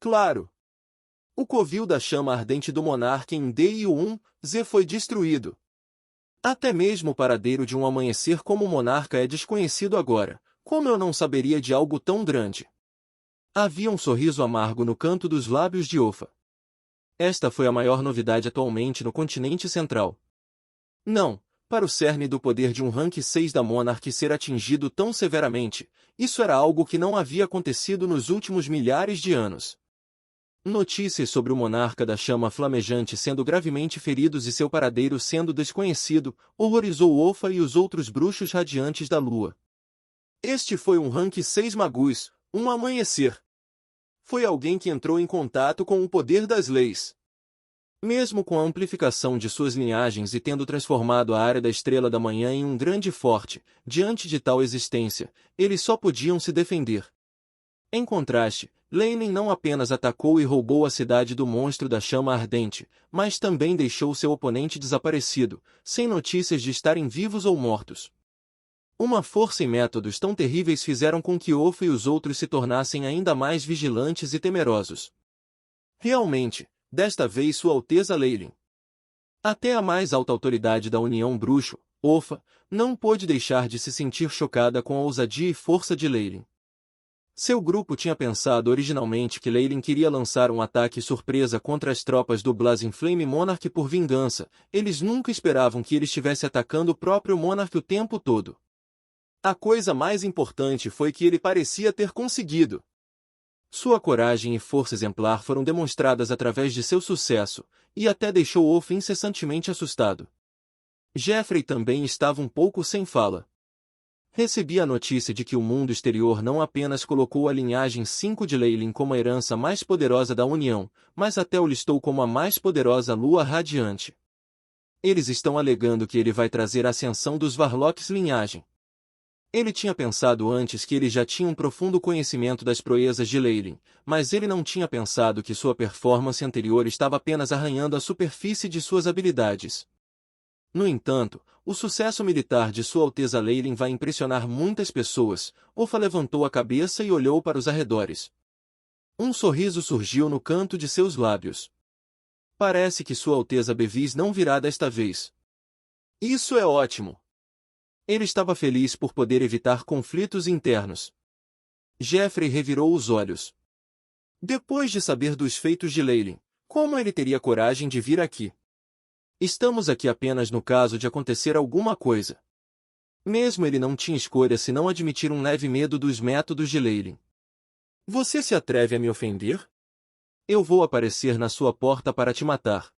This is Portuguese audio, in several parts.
Claro. O covil da chama ardente do monarca em DI-1Z foi destruído. Até mesmo o paradeiro de um amanhecer como o monarca é desconhecido agora. Como eu não saberia de algo tão grande? Havia um sorriso amargo no canto dos lábios de Ofa. Esta foi a maior novidade atualmente no continente central. Não, para o cerne do poder de um rank 6 da Monarch ser atingido tão severamente, isso era algo que não havia acontecido nos últimos milhares de anos. Notícias sobre o monarca da chama flamejante sendo gravemente feridos e seu paradeiro sendo desconhecido, horrorizou Ofa e os outros bruxos radiantes da lua. Este foi um rank 6 Magus, um amanhecer. Foi alguém que entrou em contato com o poder das leis. Mesmo com a amplificação de suas linhagens e tendo transformado a área da Estrela da Manhã em um grande forte, diante de tal existência, eles só podiam se defender. Em contraste, Leyline não apenas atacou e roubou a cidade do monstro da chama ardente, mas também deixou seu oponente desaparecido, sem notícias de estarem vivos ou mortos. Uma força e métodos tão terríveis fizeram com que Ofa e os outros se tornassem ainda mais vigilantes e temerosos. Realmente, desta vez Sua Alteza Leyline, até a mais alta autoridade da União Bruxo, Ofa, não pôde deixar de se sentir chocada com a ousadia e força de Leyline. Seu grupo tinha pensado originalmente que Leyline queria lançar um ataque surpresa contra as tropas do Blazing Flame Monarch por vingança. Eles nunca esperavam que ele estivesse atacando o próprio Monarch o tempo todo. A coisa mais importante foi que ele parecia ter conseguido. Sua coragem e força exemplar foram demonstradas através de seu sucesso, e até deixou Ofa incessantemente assustado. Jeffrey também estava um pouco sem fala. Recebi a notícia de que o mundo exterior não apenas colocou a linhagem 5 de Leyline como a herança mais poderosa da União, mas até o listou como a mais poderosa lua radiante. Eles estão alegando que ele vai trazer a ascensão dos Varlocks linhagem. Ele tinha pensado antes que ele já tinha um profundo conhecimento das proezas de Leyline, mas ele não tinha pensado que sua performance anterior estava apenas arranhando a superfície de suas habilidades. No entanto, o sucesso militar de Sua Alteza Leyline vai impressionar muitas pessoas. Ofa levantou a cabeça e olhou para os arredores. Um sorriso surgiu no canto de seus lábios. Parece que Sua Alteza Bevis não virá desta vez. Isso é ótimo. Ele estava feliz por poder evitar conflitos internos. Jeffrey revirou os olhos. Depois de saber dos feitos de Leyline, como ele teria coragem de vir aqui? Estamos aqui apenas no caso de acontecer alguma coisa. Mesmo ele não tinha escolha senão admitir um leve medo dos métodos de Leyline. Você se atreve a me ofender? Eu vou aparecer na sua porta para te matar.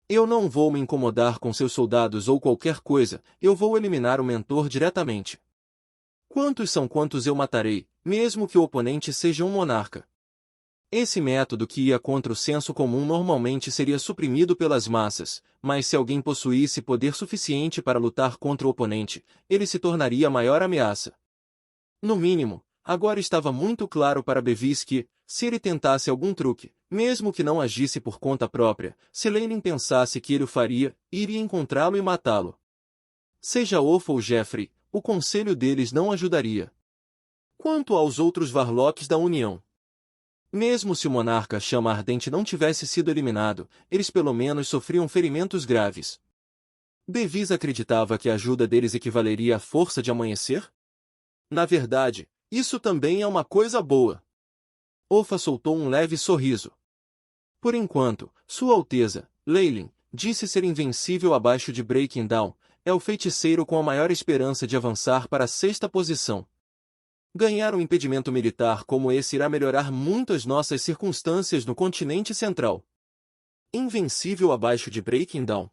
Eu não vou me incomodar com seus soldados ou qualquer coisa, eu vou eliminar o mentor diretamente. Quantos são quantos eu matarei, mesmo que o oponente seja um monarca? Esse método que ia contra o senso comum normalmente seria suprimido pelas massas, mas se alguém possuísse poder suficiente para lutar contra o oponente, ele se tornaria a maior ameaça. No mínimo, agora estava muito claro para Bevis que, se ele tentasse algum truque, mesmo que não agisse por conta própria, se Leyline pensasse que ele o faria, iria encontrá-lo e matá-lo. Seja Ofa ou Jeffrey, o conselho deles não ajudaria. Quanto aos outros Varlocks da União, mesmo se o monarca chama ardente não tivesse sido eliminado, eles pelo menos sofriam ferimentos graves. Bevis acreditava que a ajuda deles equivaleria à força de amanhecer? Na verdade, isso também é uma coisa boa. Ofa soltou um leve sorriso. Por enquanto, Sua Alteza, Leyline, disse ser invencível abaixo de Breaking Dawn, é o feiticeiro com a maior esperança de avançar para a 6ª posição. Ganhar um impedimento militar como esse irá melhorar muito as nossas circunstâncias no continente central. Invencível abaixo de Breaking Dawn.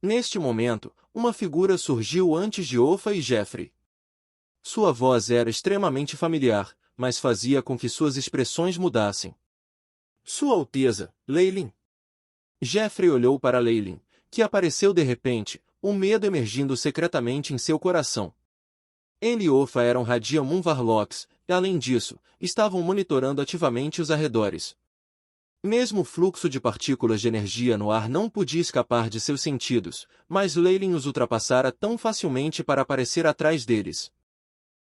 Neste momento, uma figura surgiu antes de Ofa e Jeffrey. Sua voz era extremamente familiar, mas fazia com que suas expressões mudassem. Sua Alteza, Leyline. Jeffrey olhou para Leyline, que apareceu de repente, o medo emergindo secretamente em seu coração. Ele e Ofa eram Radiamon Varlocks, e além disso, estavam monitorando ativamente os arredores. Mesmo o fluxo de partículas de energia no ar não podia escapar de seus sentidos, mas Leyline os ultrapassara tão facilmente para aparecer atrás deles.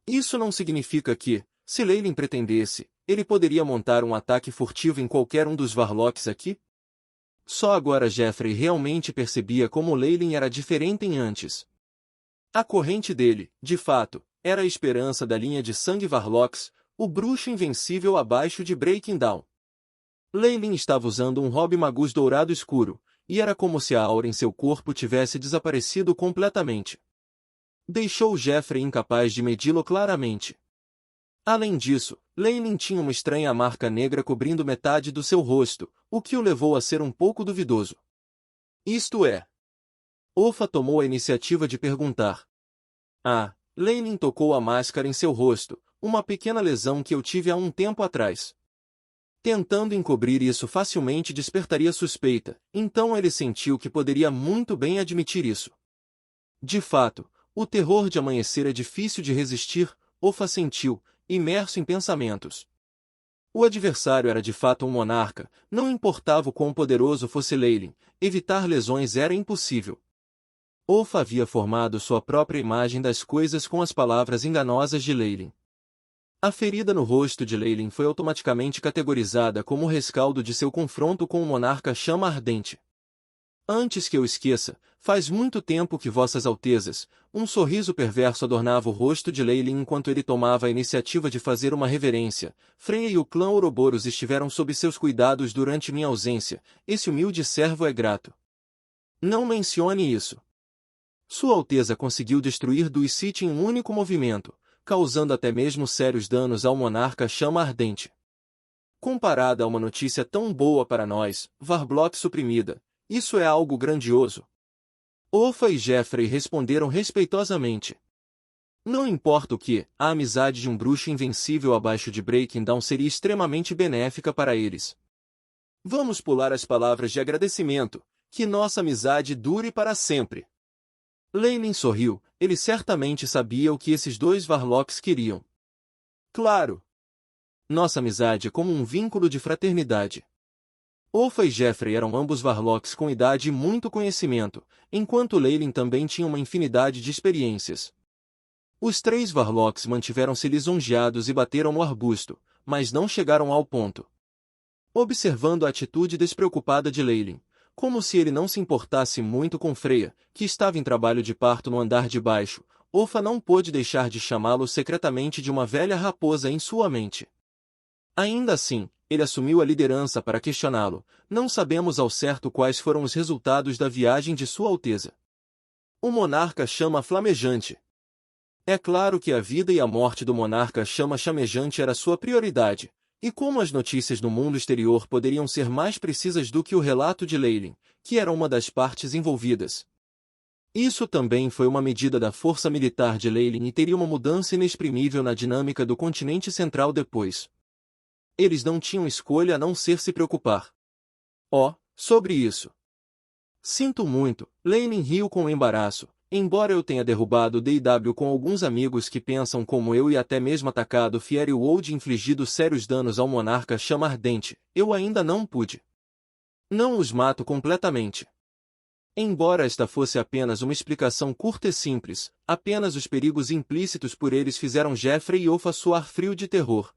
Isso não significa que, se Leyline pretendesse, ele poderia montar um ataque furtivo em qualquer um dos Varlocks aqui? Só agora Jeffrey realmente percebia como Leyline era diferente em antes. A corrente dele, de fato, era a esperança da linha de sangue Varlocks, o bruxo invencível abaixo de Breaking Dawn. Leyline estava usando um Robe Magus dourado escuro, e era como se a aura em seu corpo tivesse desaparecido completamente. Deixou Jeffrey incapaz de medi-lo claramente. Além disso, Leyline tinha uma estranha marca negra cobrindo metade do seu rosto, o que o levou a ser um pouco duvidoso. Isto é. Ofa tomou a iniciativa de perguntar. Leyline tocou a máscara em seu rosto, uma pequena lesão que eu tive há um tempo atrás. Tentando encobrir isso facilmente despertaria suspeita, então ele sentiu que poderia muito bem admitir isso. De fato, o terror de amanhecer é difícil de resistir, Ofa sentiu, imerso em pensamentos. O adversário era de fato um monarca, não importava o quão poderoso fosse Leyline, evitar lesões era impossível. Ofa havia formado sua própria imagem das coisas com as palavras enganosas de Leyline. A ferida no rosto de Leyline foi automaticamente categorizada como o rescaldo de seu confronto com o monarca Chama Ardente. Antes que eu esqueça, faz muito tempo que Vossas Altezas, um sorriso perverso adornava o rosto de Leyline enquanto ele tomava a iniciativa de fazer uma reverência. Freya e o clã Ouroboros estiveram sob seus cuidados durante minha ausência, esse humilde servo é grato. Não mencione isso. Sua Alteza conseguiu destruir Duy City em um único movimento, causando até mesmo sérios danos ao monarca Chama Ardente. Comparada a uma notícia tão boa para nós, Varblock suprimida, isso é algo grandioso. Ofa e Jeffrey responderam respeitosamente. Não importa o que, a amizade de um bruxo invencível abaixo de Breaking Dawn seria extremamente benéfica para eles. Vamos pular as palavras de agradecimento, que nossa amizade dure para sempre. Leyline sorriu, ele certamente sabia o que esses dois Varlocks queriam. Claro! Nossa amizade é como um vínculo de fraternidade. Ofa e Jeffrey eram ambos Varlocks com idade e muito conhecimento, enquanto Leyline também tinha uma infinidade de experiências. Os três Varlocks mantiveram-se lisonjeados e bateram no arbusto, mas não chegaram ao ponto. Observando a atitude despreocupada de Leyline, como se ele não se importasse muito com Freya, que estava em trabalho de parto no andar de baixo, Ofa não pôde deixar de chamá-lo secretamente de uma velha raposa em sua mente. Ainda assim, ele assumiu a liderança para questioná-lo. Não sabemos ao certo quais foram os resultados da viagem de Sua Alteza. O monarca Chama Flamejante. É claro que a vida e a morte do monarca Chama Chamejante era sua prioridade, e como as notícias no mundo exterior poderiam ser mais precisas do que o relato de Leyline, que era uma das partes envolvidas. Isso também foi uma medida da força militar de Leyline e teria uma mudança inexprimível na dinâmica do continente central depois. Eles não tinham escolha a não ser se preocupar. Sobre isso. Sinto muito, Leyline riu com embaraço. Embora eu tenha derrubado o D.W. com alguns amigos que pensam como eu e até mesmo atacado Fierywold e infligido sérios danos ao monarca Chama Ardente, eu ainda não pude. Não os mato completamente. Embora esta fosse apenas uma explicação curta e simples, apenas os perigos implícitos por eles fizeram Jeffrey e Ofa suar frio de terror.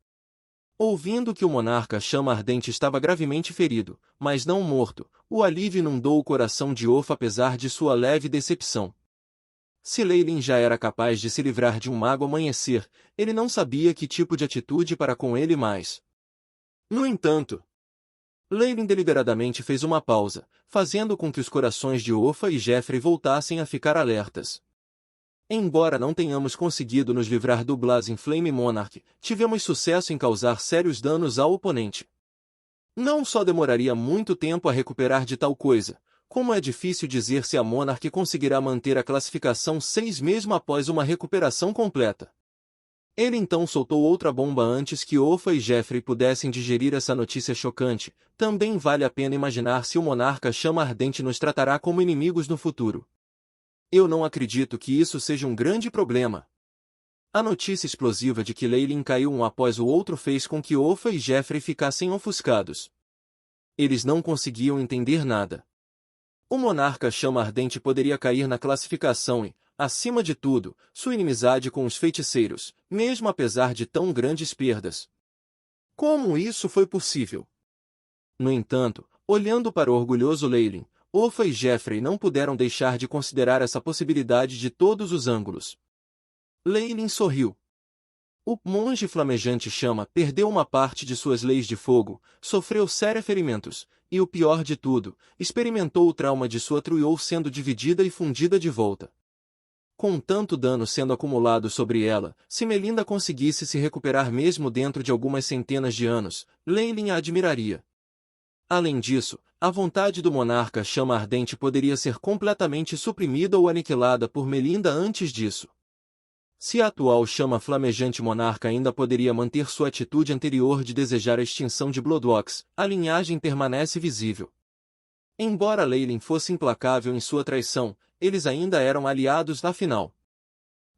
Ouvindo que o monarca Chama Ardente estava gravemente ferido, mas não morto, o alívio inundou o coração de Ofa apesar de sua leve decepção. Se Leyline já era capaz de se livrar de um mago amanhecer, ele não sabia que tipo de atitude para com ele mais. No entanto, Leyline deliberadamente fez uma pausa, fazendo com que os corações de Ofa e Jeffrey voltassem a ficar alertas. Embora não tenhamos conseguido nos livrar do Blazing Flame Monarch, tivemos sucesso em causar sérios danos ao oponente. Não só demoraria muito tempo a recuperar de tal coisa, como é difícil dizer se a Monarch conseguirá manter a classificação 6 mesmo após uma recuperação completa. Ele então soltou outra bomba antes que Ofa e Jeffrey pudessem digerir essa notícia chocante. Também vale a pena imaginar se o monarca Chama Ardente nos tratará como inimigos no futuro. Eu não acredito que isso seja um grande problema. A notícia explosiva de que Leyline caiu um após o outro fez com que Ofa e Jeffrey ficassem ofuscados. Eles não conseguiam entender nada. O monarca Chama Ardente poderia cair na classificação e, acima de tudo, sua inimizade com os feiticeiros, mesmo apesar de tão grandes perdas. Como isso foi possível? No entanto, olhando para o orgulhoso Leylin, Ofa e Jeffrey não puderam deixar de considerar essa possibilidade de todos os ângulos. Leylin sorriu. O monge flamejante chama perdeu uma parte de suas leis de fogo, sofreu sérios ferimentos, e o pior de tudo, experimentou o trauma de sua Truiol sendo dividida e fundida de volta. Com tanto dano sendo acumulado sobre ela, se Melinda conseguisse se recuperar mesmo dentro de algumas centenas de anos, Leylin a admiraria. Além disso, a vontade do monarca chama ardente poderia ser completamente suprimida ou aniquilada por Melinda antes disso. Se a atual chama flamejante monarca ainda poderia manter sua atitude anterior de desejar a extinção de Bloodwalks, a linhagem permanece visível. Embora Leylin fosse implacável em sua traição, eles ainda eram aliados afinal.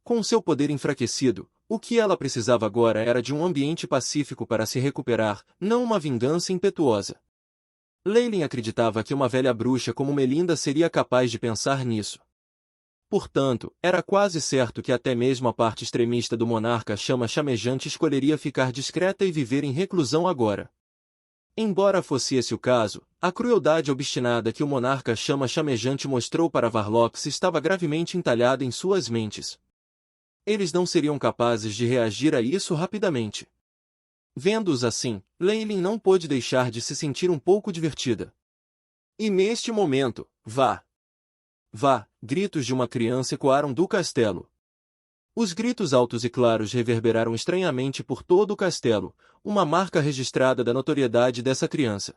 Com seu poder enfraquecido, o que ela precisava agora era de um ambiente pacífico para se recuperar, não uma vingança impetuosa. Leylin acreditava que uma velha bruxa como Melinda seria capaz de pensar nisso. Portanto, era quase certo que até mesmo a parte extremista do monarca chama chamejante escolheria ficar discreta e viver em reclusão agora. Embora fosse esse o caso, a crueldade obstinada que o monarca chama chamejante mostrou para Varlocks estava gravemente entalhada em suas mentes. Eles não seriam capazes de reagir a isso rapidamente. Vendo-os assim, Leylin não pôde deixar de se sentir um pouco divertida. E neste momento, vá! Vá! Gritos de uma criança ecoaram do castelo. Os gritos altos e claros reverberaram estranhamente por todo o castelo, uma marca registrada da notoriedade dessa criança.